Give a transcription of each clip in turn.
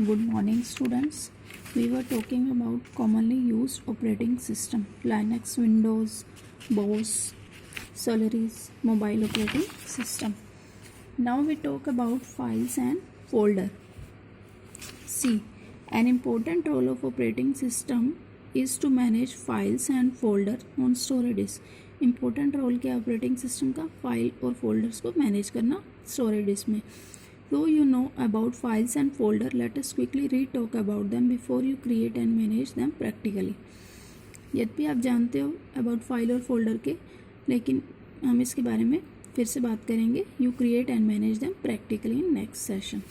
Good morning, students. We were talking about commonly used operating system: Linux, Windows, BOS, Solaris, mobile operating system. Now we talk about files and folder. See, an important role of operating system is to manage files and folder on storage disk. Important role क्या operating system का? File और folders को manage करना storage disc में. Though you know about files and folder, let us quickly re-talk about them before you create and manage them practically. यद्यपि आप जानते हो about फाइल और फोल्डर के, लेकिन हम इसके बारे में फिर से बात करेंगे. You create and manage them practically in next session.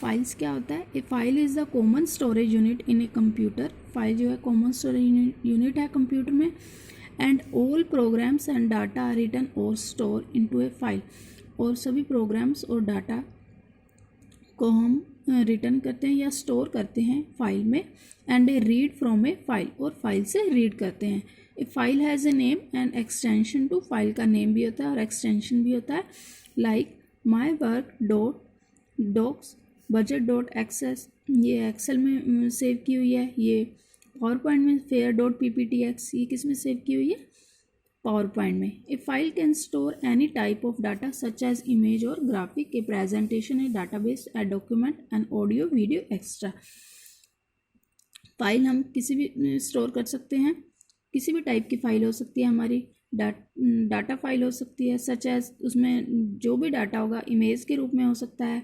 Files क्या होता है? A file is the common storage unit in a computer. File जो है कॉमन स्टोरेज यूनिट है कंप्यूटर में. And all programs and data are written or store into a file. और सभी programmes और डाटा को हम रिटर्न करते हैं या स्टोर करते हैं फाइल में. And a read from a file, और फाइल से रीड करते हैं. A file has a name and extension too. File का नेम भी होता है और एक्सटेंशन भी होता है. Like my work dot docs, budget dot access, ये एक्सेल में सेव की हुई है. ये पावर पॉइंट में फेयर डॉट PPTX, ये किस में सेव की हुई है? पावर पॉइंट में. A file can store any type of data such as image or graphic, a presentation, a database, a document, an audio, video, extra. File हम किसी भी स्टोर कर सकते हैं. किसी भी टाइप की फाइल हो सकती है हमारी. डाटा फाइल हो सकती है सच एज, उसमें जो भी डाटा होगा इमेज के रूप में हो सकता है,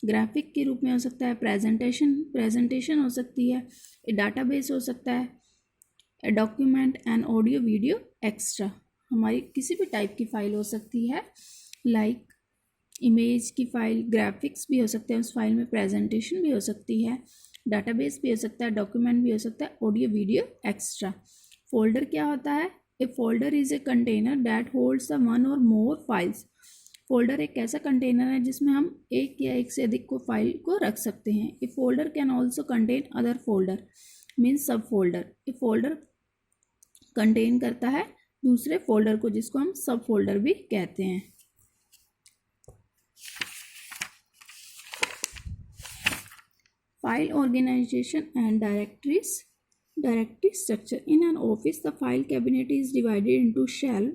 ग्राफिक के रूप में हो सकता है, प्रेजेंटेशन हो सकती है, डाटाबेस हो सकता है, document and audio, video, extra. हमारी किसी भी टाइप की फ़ाइल हो सकती है. लाइक इमेज की फ़ाइल, ग्राफिक्स भी हो सकते हैं उस फाइल में, प्रेजेंटेशन भी हो सकती है, डाटाबेस भी हो सकता है, डॉक्यूमेंट भी हो सकता है, ऑडियो, वीडियो, एक्स्ट्रा. फोल्डर क्या होता है? A folder is a container that holds the one or more files. Folder एक ऐसा कंटेनर है जिसमें हम एक या एक से अधिक को फाइल को रख सकते हैं. A folder can also contain other folder, means sub folder. A folder contain करता है दूसरे फोल्डर को, जिसको हम सब फोल्डर भी कहते हैं. File organisation and directory structure. In an office the file cabinet is divided into shelf.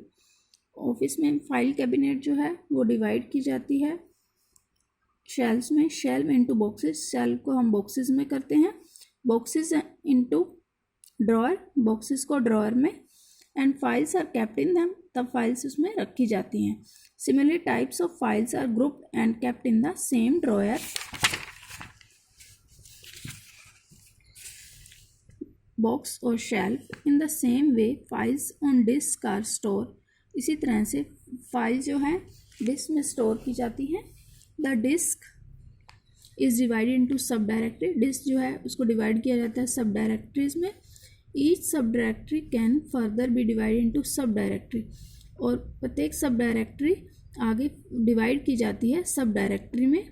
Office में फाइल कैबिनेट जो है वो डिवाइड की जाती है शेल्व्स में. शेल्व इनटू बॉक्सेस, शेल्व को हम बॉक्सेस में करते हैं. बॉक्सेस इनटू ड्रॉअर, बॉक्सेस को ड्रॉअर में. And files are kept in them, तब फाइल्स उसमें रखी जाती हैं. Similarly types of files are grouped and kept in the same drawer. Box or shelf. In the same way files on disk are store. इसी तरह से file जो है डिस्क में स्टोर की जाती है. The disk is divided into sub directory. Disk जो है उसको डिवाइड किया जाता है सब डायरेक्टरीज में. Each sub directory can further be divided into sub directory. और प्रत्येक सब डायरेक्टरी आगे डिवाइड की जाती है सब डायरेक्टरी में.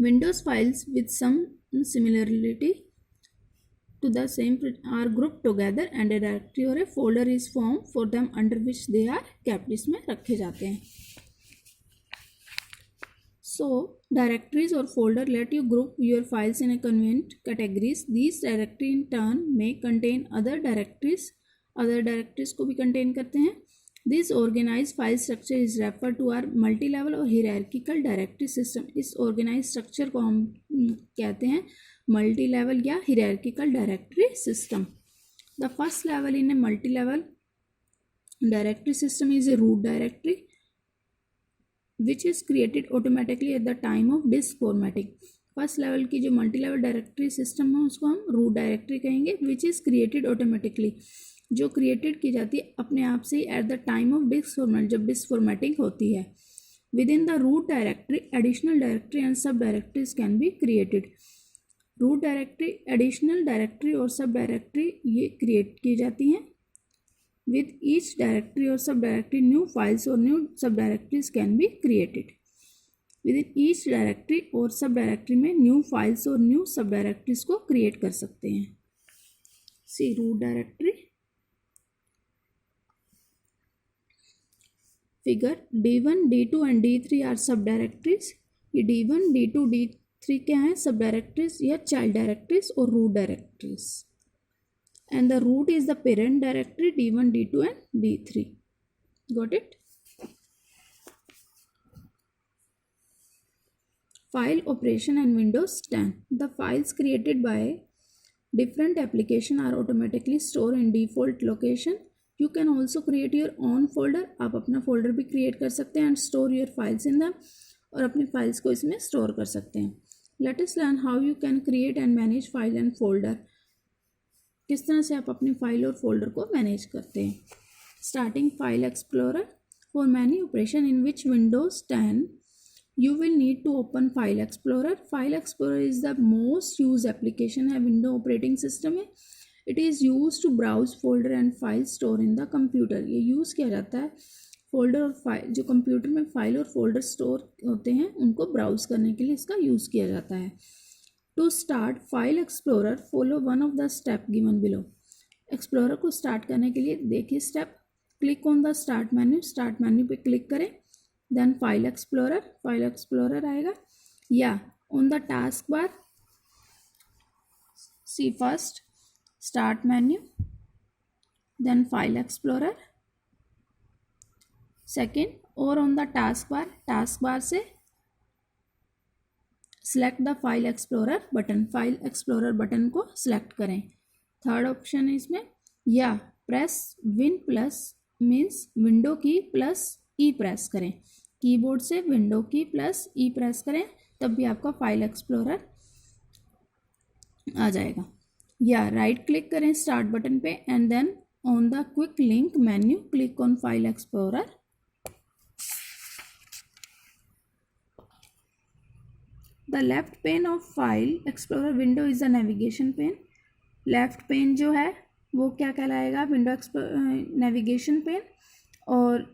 Windows files with some similarity to the same are grouped together and a directory or a folder is formed for them under which they are kept. इसमें रखे जाते हैं. So directories or folder let you group your files in a convenient categories. These directory in turn may contain other directories. Other directories को भी contain करते हैं. This organized file structure is referred to our multi-level or hierarchical directory system. इस organized structure को हम कहते हैं multi level या hierarchical directory system. The first level in a multi level directory system is a root directory which is created automatically at the time of disk formatting. First level की जो multi level directory system है उसको हम root directory कहेंगे. Which is created automatically, जो created की जाती है अपने आप से at the time of disk format, जब डिस्क फॉर्मेटिंग होती है. Within the root directory additional directory and sub directories can be created. Root directory, additional directory और सब डायरेक्टरी ये क्रिएट की जाती हैं. विद ईच डायरेक्टरी और sub directory new files और new sub directories can be created. Within each directory और sub directory में new files और न्यू सब डायरेक्टरीज को क्रिएट कर सकते हैं. See root directory figure. D1, D2 and D3 are sub directories. ये D1, D2, D3 3 क्या हैं? सब डायरेक्टरीज या चाइल्ड डायरेक्टरीज और root directories. And the root is the parent directory D1, D2 and D3. Got it? File operation and Windows 10. The files created by different application are automatically stored in default location. You can also create your own folder. आप अपना folder भी create कर सकते हैं and store your files in them. और अपनी files को इसमें store कर सकते हैं. Let us learn how you can create and manage file and folder. किस तरह से आप अपनी फाइल और फोल्डर को मैनेज करते हैं. Starting file explorer. For many operation in which Windows 10 you will need to open file explorer. File explorer is the most use application है विंडो ऑपरेटिंग सिस्टम में. It is use to browse folder and file store in the computer. ये use किया जाता है folder और file, जो computer में file और फोल्डर स्टोर होते हैं उनको ब्राउज करने के लिए इसका यूज़ किया जाता है. To start File Explorer, follow one of the step given below. Explorer को स्टार्ट करने के लिए देखिए step. Click on the start menu. Start menu पे क्लिक करें. देन फाइल एक्सप्लोरर आएगा. या on the task bar see first start menu, then file explorer second, और ऑन द टास्क बार से select the file explorer button. File explorer button को select करें. Third option है इसमें. या press win plus means window key plus E press करें. Keyboard से window key plus E press करें तब भी आपका फाइल एक्सप्लोरर आ जाएगा. या राइट क्लिक करें स्टार्ट बटन पे and then on the quick link menu click on file explorer. The left pane of File Explorer window is the navigation pane. Left pane जो है वो क्या कहलाएगा? विंडो navigation pane, और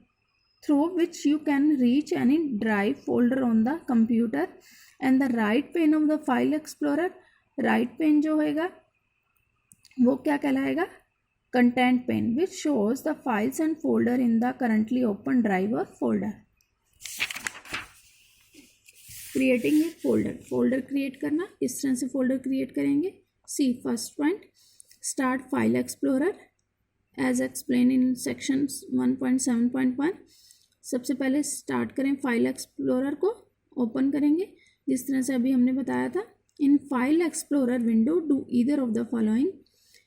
through which you can reach any drive folder on the computer. And the right pane of the File Explorer, right pane जो होएगा वो क्या कहलाएगा? Content pane, which shows the files and folder in the currently open drive or folder. Creating a folder create करना. किस तरह से folder create करेंगे? See first point start file explorer as explain in section 1.7.1. सबसे पहले start करें file explorer को, open करेंगे जिस तरह से अभी हमने बताया था. In file explorer window do either of the following.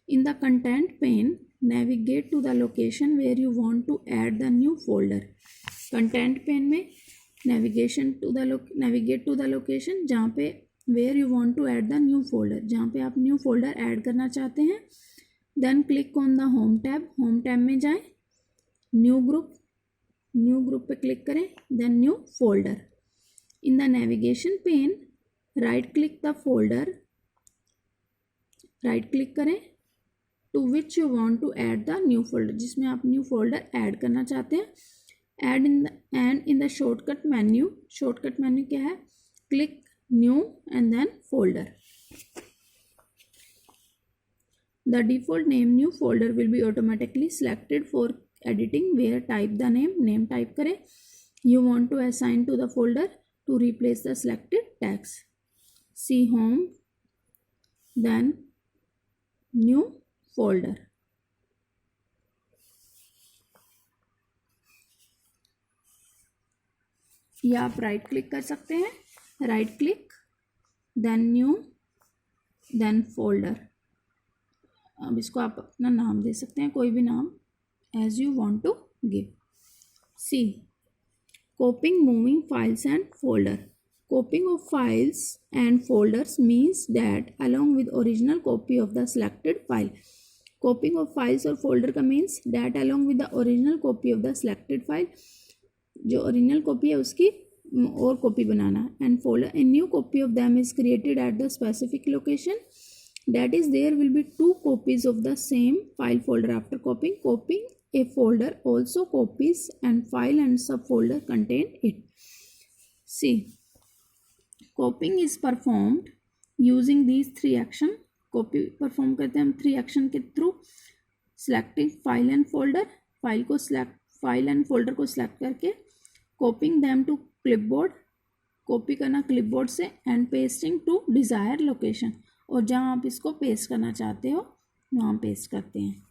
In the content pane navigate to the location where you want to add the new folder. Content pane में नेविगेट टू द लोकेशन जहाँ पे where you want to add the new folder, जहाँ पे आप new folder add करना चाहते हैं. Then click on the home tab में जाएं. न्यू ग्रुप पे क्लिक करें. Then new folder. In the navigation pane right click the folder, right click करें to which you want to add the new folder, जिसमें आप new folder add करना चाहते हैं. Add in the shortcut menu क्या है? Click new and then folder. The default new folder will be automatically selected for editing. Where type the name type करें. You want to assign to the folder to replace the selected tags. C home, then new folder. या आप right click कर सकते हैं. Right click then new then folder. अब इसको आप अपना नाम दे सकते हैं, कोई भी नाम as you want to give. See copying moving files and folder. Copying of files and folders means that along with original copy of the selected file. Copying of files और folder का means that along with the original copy of the selected file, जो original copy है उसकी और copy banana. And folder, a new copy of them is created at the specific location. That is, there will be two copies of the same file folder after copying. Copying a folder also copies and file and subfolder contain it. See. Copying is performed using these 3 action. Copy perform करते हैं हम 3 action के थ्रू. Selecting file and folder, file and folder को select करके copying them to clipboard, copy करना clipboard से and pasting to desire location, और जहाँ आप इसको पेस्ट करना चाहते हो वहाँ पेस्ट करते हैं।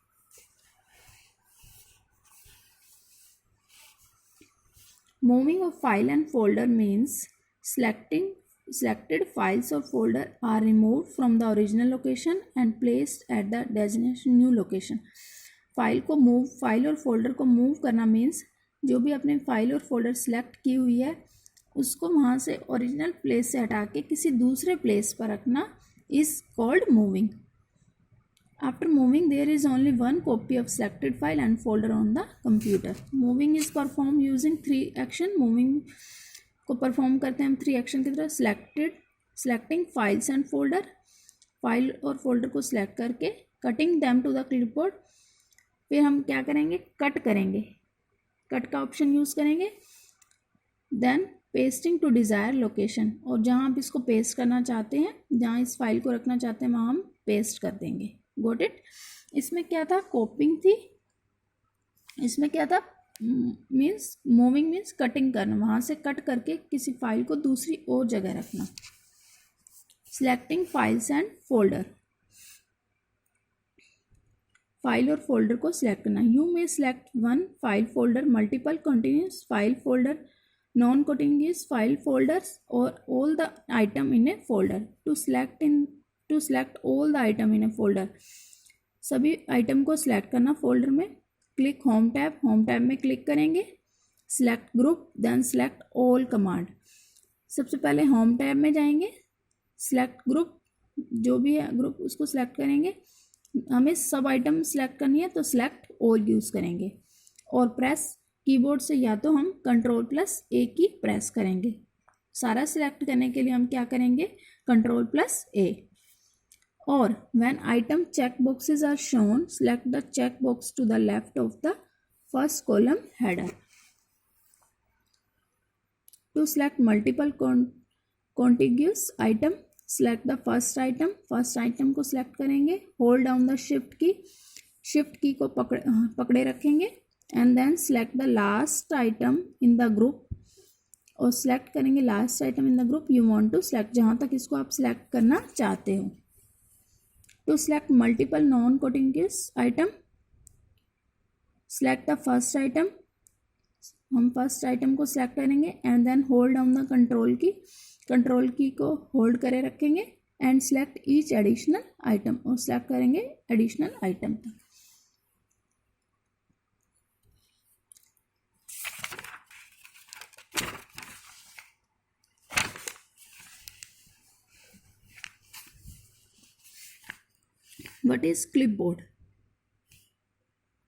Moving of file and folder means selected files or folder are removed from the original location and placed at the destination new location। File और फोल्डर को मूव करना मीन्स जो भी अपने फाइल और फोल्डर सेलेक्ट की हुई है उसको वहाँ से ओरिजिनल प्लेस से हटा के किसी दूसरे प्लेस पर रखना is called moving. After moving there is only one copy of selected file and folder on the computer. Moving is perform using 3 action. Moving को परफॉर्म करते हैं हम 3 एक्शन की तरह। Selecting files and folder, file और folder को select करके, cutting them to the clipboard, फिर हम क्या करेंगे, कट करेंगे, कट का ऑप्शन यूज़ करेंगे। Then pasting to desire location, और जहाँ आप इसको पेस्ट करना चाहते हैं, जहाँ इस फाइल को रखना चाहते हैं वहाँ हम पेस्ट कर देंगे। Got it. इसमें क्या था, कॉपिंग थी। इसमें क्या था, मीन्स मूविंग मीन्स कटिंग करना, वहाँ से कट करके किसी फाइल को दूसरी और जगह रखना। Selecting files and folder, file और फोल्डर को सिलेक्ट करना। You may select one file folder, multiple continuous file folder, non continuous file folders or all the item in a folder. To select all the item in a folder, सभी item को select करना folder में। Click home tab में click करेंगे। Select group, then select all command. सबसे पहले home tab में जाएंगे, सिलेक्ट ग्रुप, जो भी है ग्रुप उसको सिलेक्ट करेंगे। हमें सब आइटम सिलेक्ट करनी है तो सिलेक्ट ऑल यूज़ करेंगे, और प्रेस कीबोर्ड से या तो हम Ctrl+A की प्रेस करेंगे। सारा सिलेक्ट करने के लिए हम क्या करेंगे, Ctrl+A। और when item check boxes are shown, select the check box to the left of the first column header। To select multiple contiguous item, select the first item को select करेंगे। hold down the shift की को पकड़े रखेंगे, and then select the last item in the group, और select करेंगे last item in the group you want to select, जहाँ तक इसको आप select करना चाहते हो। To select multiple non-contiguous item, select the first item, हम फर्स्ट आइटम को सिलेक्ट करेंगे and then hold down the control key को होल्ड करे रखेंगे and select each additional item, और सिलेक्ट करेंगे एडिशनल आइटम तक। What is clipboard?